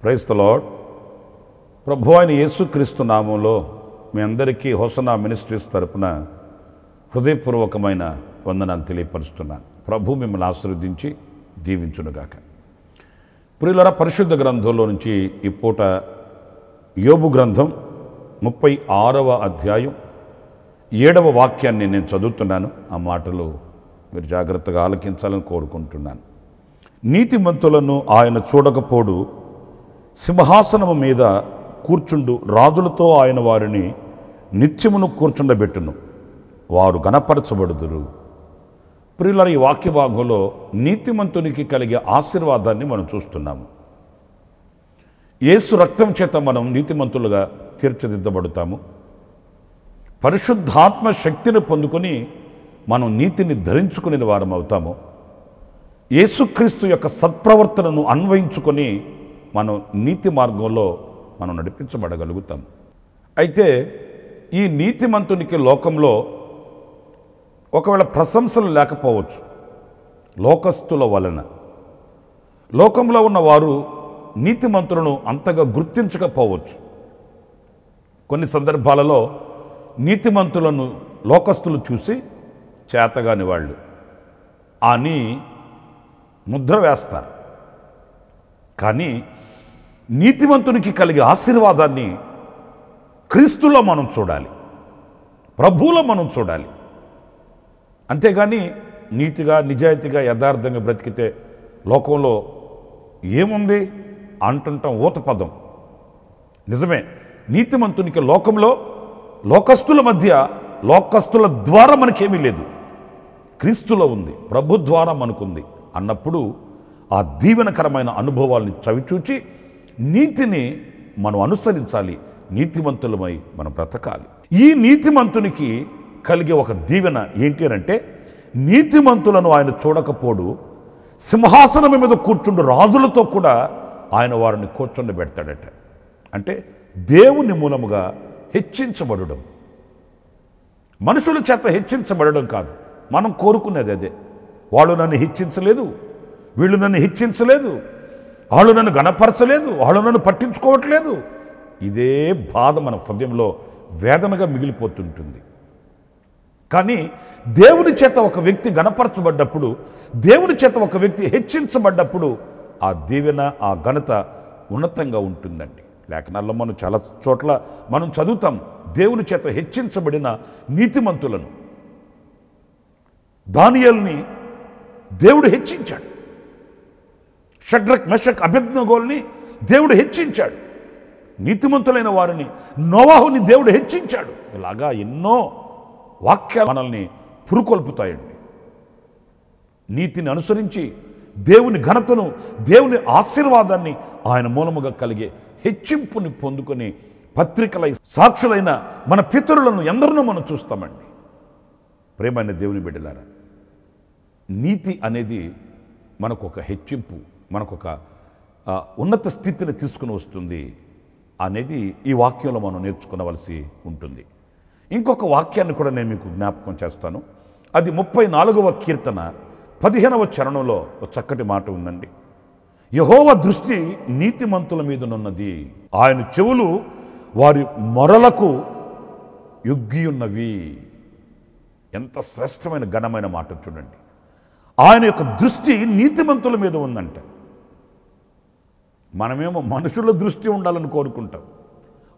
Praise the lord. ప్రభువైన యేసుక్రీస్తు నామంలో మీ అందరికీ హోసనా మినిస్ట్రీస్ తరపున హృదయపూర్వకమైన వందనాలు తెలియపరుస్తున్నాను. ప్రభు మిమ్మల్ని ఆశీర్వదించి దీవించునుగాక. ప్రియులారా, పరిశుద్ధ గ్రంథంలో నుంచి ఈ పూట యోబు గ్రంథం 36వ అధ్యాయం 7వ వాక్యాన్ని నేను చదువుతున్నాను. ఆ మాటలు మీరు జాగ్రత్తగా ఆలకించాలని కోరుకుంటున్నాను. నీతిమంతులను ఆయన చూడకపోడు, సింహాసనము మీద కూర్చుండు రాజులతో ఆయన వారిని నిత్యమును కూర్చుండబెట్టును, వారు గణపరచబడుదురు. ప్రియులారా, ఈ వాక్య భాగంలో నీతిమంతునికి కలిగే ఆశీర్వాదాన్ని మనం చూస్తున్నాము. యేసు రక్తం చేత మనం నీతిమంతులుగా తీర్చిదిద్దబడతాము. పరిశుద్ధాత్మ శక్తిని పొందుకొని మనం నీతిని ధరించుకునే వారం అవుతాము. యేసుక్రీస్తు యొక్క సత్ప్రవర్తనను అన్వయించుకొని మనం నీతి మార్గంలో మనం నడిపించబడగలుగుతాం. అయితే ఈ నీతిమంతునికి లోకంలో ఒకవేళ ప్రశంసలు లేకపోవచ్చు. లోకస్తుల వలన లోకంలో ఉన్నవారు నీతిమంతులను అంతగా గుర్తించకపోవచ్చు. కొన్ని సందర్భాలలో నీతిమంతులను లోకస్తులు చూసి చేతగాని వాళ్ళు అని ముద్ర వేస్తారు. కానీ నీతిమంతునికి కలిగే ఆశీర్వాదాన్ని క్రీస్తులో మనం చూడాలి, ప్రభువులో మనం చూడాలి. అంతేగాని నీతిగా నిజాయితీగా యథార్థంగా బ్రతికితే లోకంలో ఏముంది అంటుంటాం ఊత పదం. నిజమే, నీతిమంతునికి లోకంలో లోకస్తుల మధ్య లోకస్తుల ద్వారా మనకేమీ లేదు, క్రీస్తులో ఉంది, ప్రభు ద్వారా మనకుంది అన్నప్పుడు ఆ దీవెనకరమైన అనుభవాల్ని చవిచూచి నీతిని మనం అనుసరించాలి, నీతిమంతులమై మనం బ్రతకాలి. ఈ నీతిమంతునికి కలిగే ఒక దీవెన ఏంటి అంటే, నీతిమంతులను ఆయన చూడకపోడు, సింహాసనం మీద కూర్చుండు రాజులతో కూడా ఆయన వారిని కూర్చుండబెడతాడట. అంటే దేవుని మూలముగా హెచ్చించబడడం, మనుషుల చేత హెచ్చించబడడం కాదు. మనం కోరుకునేది అదే. వాళ్ళు నన్ను హెచ్చించలేదు, వీళ్ళు నన్ను హెచ్చించలేదు, వాళ్ళు నన్ను గణపరచలేదు, వాళ్ళు నన్ను పట్టించుకోవట్లేదు. ఇదే బాధ మన హృదయంలో వేదనగా మిగిలిపోతుంటుంది. కానీ దేవుని చేత ఒక వ్యక్తి గణపరచబడ్డప్పుడు, దేవుని చేత ఒక వ్యక్తి హెచ్చించబడ్డప్పుడు ఆ దీవెన, ఆ ఘనత ఉన్నతంగా ఉంటుందండి. లేఖనాల్లో మనం చాలా చోట్ల మనం చదువుతాం దేవుని చేత హెచ్చించబడిన నీతిమంతులను. దానియేలుని దేవుడు హెచ్చించాడు, షడ్రక్ మెషక్ అబేద్నెగోల్ని దేవుడు హెచ్చించాడు, నీతిమంతులైన వారిని నోవాహుని దేవుడు హెచ్చించాడు. ఇలాగా ఎన్నో వాక్యాలు మనల్ని పురుకొల్పుతాయండి. నీతిని అనుసరించి దేవుని ఘనతను, దేవుని ఆశీర్వాదాన్ని ఆయన మూలముగా కలిగే హెచ్చింపుని పొందుకొని పత్రికలై సాక్షులైన మన పితరులను ఎందరినో మనం చూస్తామండి. ప్రేమైన దేవుని బిడ్డలారా, నీతి అనేది మనకొక హెచ్చింపు, మనకొక ఉన్నత స్థితిని తీసుకుని వస్తుంది అనేది ఈ వాక్యంలో మనం నేర్చుకోవలసి ఉంటుంది. ఇంకొక వాక్యాన్ని కూడా నేను మీకు జ్ఞాపకం చేస్తాను. అది 34వ కీర్తన 15వ చరణంలో ఒక చక్కటి మాట ఉందండి. యెహోవా దృష్టి నీతిమంతుల మీదనున్నది, ఆయన చెవులు వారి మొరలకు యొగ్గియున్నవి. ఎంత శ్రేష్టమైన ఘనమైన మాట చూడండి. ఆయన యొక్క దృష్టి నీతిమంతుల మీద ఉందంట. మనమేమో మనుషుల దృష్టి ఉండాలని కోరుకుంటాం,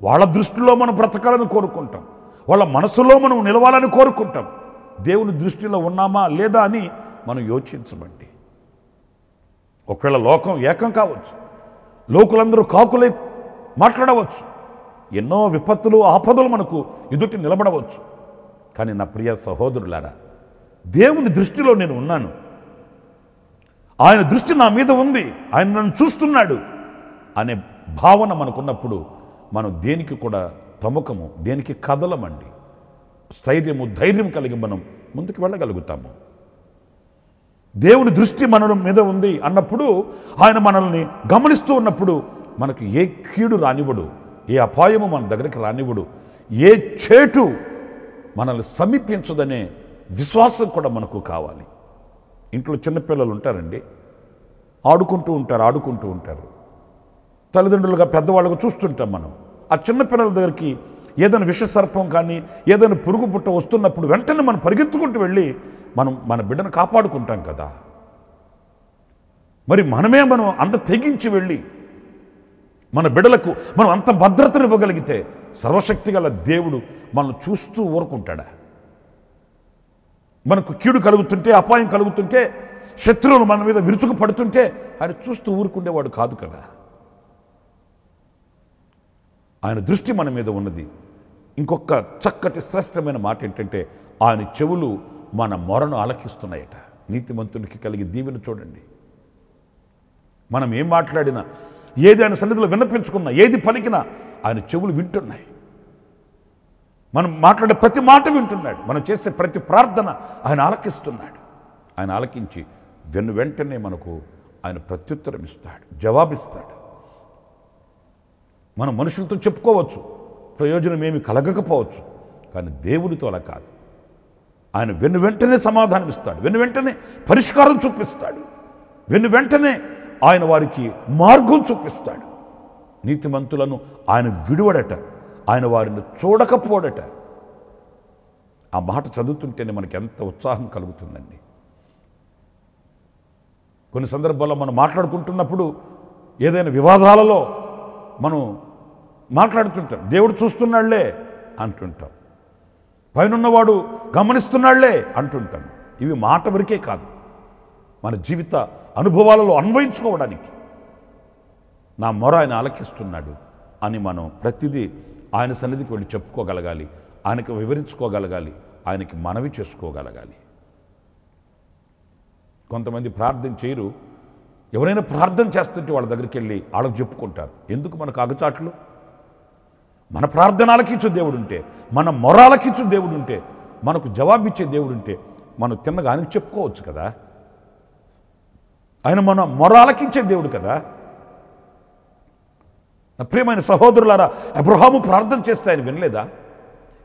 వాళ్ళ దృష్టిలో మనం బ్రతకాలని కోరుకుంటాం, వాళ్ళ మనసులో మనం నిలవాలని కోరుకుంటాం. దేవుని దృష్టిలో ఉన్నామా లేదా అని మనం యోచించమండి. ఒకవేళ లోకం ఏకం కావచ్చు, లోకులందరూ కాకులై మాట్లాడవచ్చు, ఎన్నో విపత్తులు ఆపదలు మనకు ఎదుటి నిలబడవచ్చు. కానీ నా ప్రియ సహోదరులారా, దేవుని దృష్టిలో నేను ఉన్నాను, ఆయన దృష్టి నా మీద ఉంది, ఆయన నన్ను చూస్తున్నాడు అనే భావన మనకున్నప్పుడు మనం దేనికి కూడా తముకము, దేనికి కదలమండి. స్థైర్యము, ధైర్యం కలిగి మనం ముందుకు వెళ్ళగలుగుతాము. దేవుని దృష్టి మన మీద ఉంది అన్నప్పుడు, ఆయన మనల్ని గమనిస్తూ ఉన్నప్పుడు మనకు ఏ కీడు రానివ్వడు, ఏ అపాయము మన దగ్గరికి రానివ్వడు, ఏ చేటు మనల్ని సమీపించదనే విశ్వాసం కూడా మనకు కావాలి. ఇంట్లో చిన్నపిల్లలు ఉంటారండి, ఆడుకుంటూ ఉంటారు. తల్లిదండ్రులుగా పెద్దవాళ్ళగా చూస్తుంటాం మనం. ఆ చిన్నపిల్లల దగ్గరికి ఏదైనా విషసర్పం కానీ ఏదైనా పురుగు పుట్ట వస్తున్నప్పుడు వెంటనే మనం పరిగెత్తుకుంటూ వెళ్ళి మన బిడ్డను కాపాడుకుంటాం కదా. మరి మనం అంత తెగించి వెళ్ళి మన బిడ్డలకు మనం అంత భద్రతను ఇవ్వగలిగితే సర్వశక్తి గల దేవుడు మనల్ని చూస్తూ ఊరుకుంటాడా? మనకు కీడు కలుగుతుంటే, అపాయం కలుగుతుంటే, శత్రువులు మన మీద విరుచుకు పడుతుంటే ఆయన చూస్తూ ఊరుకుండేవాడు కాదు కదా. ఆయన దృష్టి మన మీద ఉన్నది. ఇంకొక చక్కటి శ్రేష్టమైన మాట ఏంటంటే, ఆయన చెవులు మన మొరను ఆలకిస్తున్నాయట. నీతిమంతునికి కలిగి దీవెన చూడండి. మనం ఏం మాట్లాడినా, ఏది ఆయన సన్నిధిలో విన్నపించుకున్నా, ఏది పలికినా ఆయన చెవులు వింటున్నాయి. మనం మాట్లాడే ప్రతి మాట వింటున్నాడు. మనం చేసే ప్రతి ప్రార్థన ఆయన ఆలకిస్తున్నాడు. ఆయన ఆలకించి వెంటనే మనకు ఆయన ప్రత్యుత్తరం ఇస్తాడు, జవాబిస్తాడు. మనం మనుషులతో చెప్పుకోవచ్చు, ప్రయోజనం ఏమి కలగకపోవచ్చు, కానీ దేవుడితో అలా కాదు. ఆయన వెంటనే సమాధానం ఇస్తాడు, వెంటనే పరిష్కారం చూపిస్తాడు, వెంటనే ఆయన వారికి మార్గం చూపిస్తాడు. నీతిమంతులను ఆయన విడువడట, ఆయన వారిని చూడకపోడట. ఆ మాట చదువుతుంటేనే మనకి ఎంత ఉత్సాహం కలుగుతుందండి. కొన్ని సందర్భాల్లో మనం మాట్లాడుకుంటున్నప్పుడు ఏదైనా వివాదాలలో మనం మాట్లాడుతుంటాం, దేవుడు చూస్తున్నాళ్లే అంటుంటాం, పైనున్నవాడు గమనిస్తున్నాళ్లే అంటుంటాం. ఇవి మాట వరకే కాదు, మన జీవిత అనుభవాలలో అన్వయించుకోవడానికి నా మొర ఆయన ఆలకిస్తున్నాడు అని మనం ప్రతిదీ ఆయన సన్నిధికి వెళ్ళి చెప్పుకోగలగాలి, ఆయనకు వివరించుకోగలగాలి, ఆయనకి మనవి చేసుకోగలగాలి. కొంతమంది ప్రార్థన చేయరు. ఎవరైనా ప్రార్థన చేస్తుంటే వాళ్ళ దగ్గరికి వెళ్ళి వాళ్ళకి చెప్పుకుంటారు. ఎందుకు మనకు అగచాట్లు? మన ప్రార్థన ఆలకించు దేవుడు ఉంటే, మన మొర ఆలకించు దేవుడు ఉంటే, మనకు జవాబిచ్చే దేవుడు ఉంటే మనం తిన్నగా ఆయనకు చెప్పుకోవచ్చు కదా. ఆయన మన మొర ఆలకించే దేవుడు కదా. నా ప్రియమైన సహోదరులారా, అబ్రహాము ప్రార్థన చేస్తే ఆయన వినలేదా?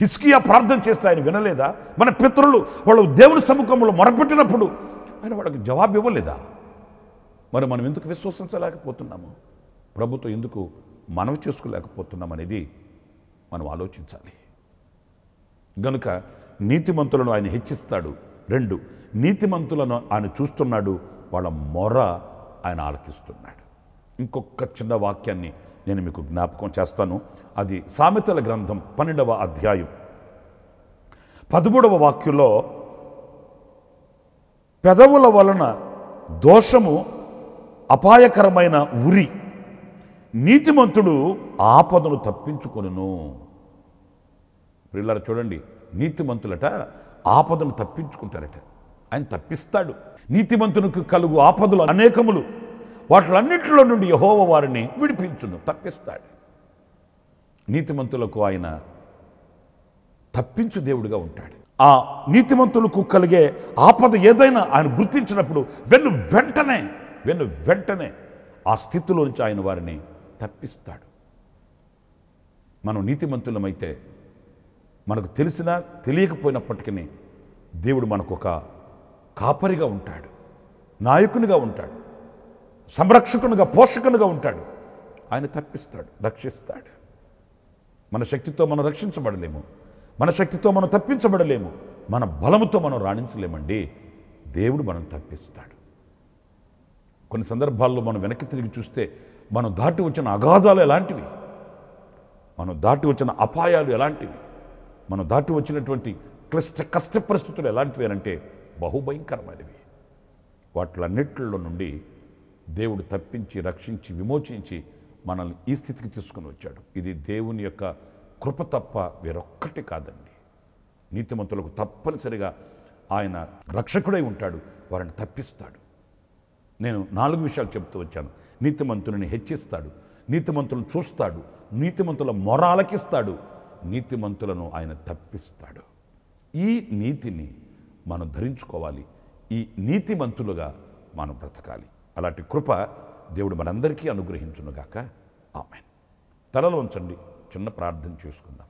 హిజ్కియా ప్రార్థన చేస్తే ఆయన వినలేదా? మన పితరులు వాళ్ళు దేవుని సముఖంలో మొరపెట్టినప్పుడు ఆయన వాళ్ళకి జవాబు ఇవ్వలేదా? మరి మనం ఎందుకు విశ్వసించలేకపోతున్నాము? ప్రభుత్వం ఎందుకు మనవి చేసుకోలేకపోతున్నాం అనేది మనం ఆలోచించాలి. గనుక నీతిమంతులను ఆయన హెచ్చిస్తాడు. 2, నీతిమంతులను ఆయన చూస్తున్నాడు, వాళ్ళ మొర ఆయన ఆలకిస్తున్నాడు. ఇంకొక చిన్న వాక్యాన్ని నేను మీకు జ్ఞాపకం చేస్తాను. అది సామెతల గ్రంథం 12వ అధ్యాయం 13వ వాక్యంలో, పెదవుల వలన దోషము అపాయకరమైన ఉరి, నీతిమంతుడు ఆపదను తప్పించుకొనును. పిల్లలు చూడండి, నీతిమంతులట ఆపదను తప్పించుకుంటారట. ఆయన తప్పిస్తాడు. నీతిమంతునికి కలుగు ఆపదలు అనేకములు, వాటిలన్నిటిలో నుండి యెహోవా వారిని విడిపించును, తప్పిస్తాడు. నీతిమంతులకు ఆయన తప్పించు దేవుడిగా ఉంటాడు. ఆ నీతిమంతులకు కలిగే ఆపద ఏదైనా ఆయన గుర్తించినప్పుడు వెంటనే ఆ స్థితిలో నుంచి ఆయన వారిని తప్పిస్తాడు. మనం నీతిమంతులమైతే మనకు తెలిసినా తెలియకపోయినప్పటికీ దేవుడు మనకు ఒక కాపరిగా ఉంటాడు, నాయకునిగా ఉంటాడు, సంరక్షకునిగా, పోషకునిగా ఉంటాడు. ఆయన తప్పిస్తాడు, రక్షిస్తాడు. మన శక్తితో మనం రక్షించబడలేము, మన శక్తితో మనం తప్పించబడలేము, మన బలముతో మనం రాణించలేమండి. దేవుడు మనం తప్పిస్తాడు. కొన్ని సందర్భాల్లో మనం వెనక్కి తిరిగి చూస్తే మనం దాటి వచ్చిన అగాధాలు ఎలాంటివి, మనం దాటి వచ్చిన అపాయాలు ఎలాంటివి, మనం దాటి వచ్చినటువంటి కష్ట పరిస్థితులు ఎలాంటివి అంటే బహుభయంకరమైనవి. వాటిలన్నిటిలో నుండి దేవుడు తప్పించి, రక్షించి, విమోచించి మనల్ని ఈ స్థితికి తీసుకుని వచ్చాడు. ఇది దేవుని యొక్క కృప తప్ప వేరొక్కటి కాదండి. నీతిమంతులకు తప్పనిసరిగా ఆయన రక్షకుడై ఉంటాడు, వారిని తప్పిస్తాడు. నేను 4 విషయాలు చెప్తూ వచ్చాను. నీతిమంతులని హెచ్చిస్తాడు, నీతిమంతులను చూస్తాడు, నీతిమంతుల మొర ఆలకిస్తాడు, నీతిమంతులను ఆయన తప్పిస్తాడు. ఈ నీతిని మనం ధరించుకోవాలి. ఈ నీతిమంతులుగా మనం బ్రతకాలి. అలాంటి కృప దేవుడు మనందరికీ అనుగ్రహించునుగాక. ఆమేన్. తలలో ఉంచండి, చిన్న ప్రార్థన చేసుకుందాం.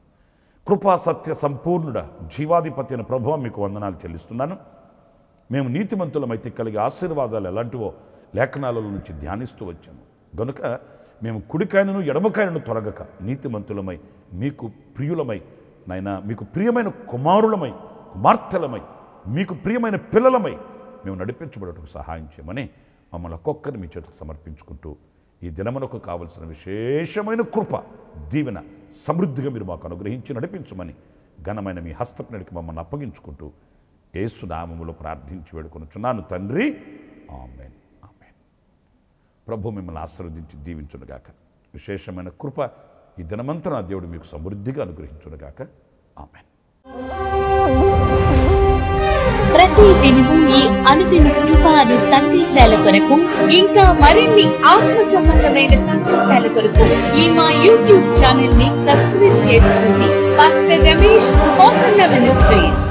కృపా సత్య సంపూర్ణుడ జీవాధిపతి అయిన ప్రభువా, మీకు వందనాలు చెల్లిస్తున్నాను. మేము నీతిమంతులమైతే కలిగే ఆశీర్వాదాలు ఎలాంటివో లేఖనాలలో నుంచి ధ్యానిస్తూ వచ్చాము గనుక మేము కుడికాయనను ఎడమకాయనను తొలగక నీతిమంతులమై, మీకు ప్రియులమై, నాయన మీకు ప్రియమైన కుమారులమై, కుమార్తెలమై, మీకు ప్రియమైన పిల్లలమై మేము నడిపించబడటకు సహాయం చేయమని మమ్మల్ని ఒక్కొక్కరిని మీ చేతులకు సమర్పించుకుంటూ ఈ దినమునకు కావలసిన విశేషమైన కృప, దీవెన సమృద్ధిగా మీరు మాకు అనుగ్రహించి నడిపించమని ఘనమైన మీ హస్తపునికి మమ్మల్ని అప్పగించుకుంటూ యేసు నామములో ప్రార్థించి వేడుకొనుచున్నాను తండ్రి. ఆమేన్. ఆమేన్. ప్రభు మిమ్మల్ని ఆశీర్వదించి దీవించునుగాక. విశేషమైన కృప ఈ దినమంతా నా దేవుడు మీకు సమృద్ధిగా అనుగ్రహించునుగాక. ఆమేన్. ప్రతి దినము ఈ అనుదిన కృపాను సందేశాల కొరకు, ఇంకా మరిన్ని ఆత్మ సంబంధమైన సందేశాల కొరకు ఈ మా యూట్యూబ్ ఛానల్ ని సబ్స్క్రైబ్ చేసుకోండి. Pastor Ramesh, hosanna ministries.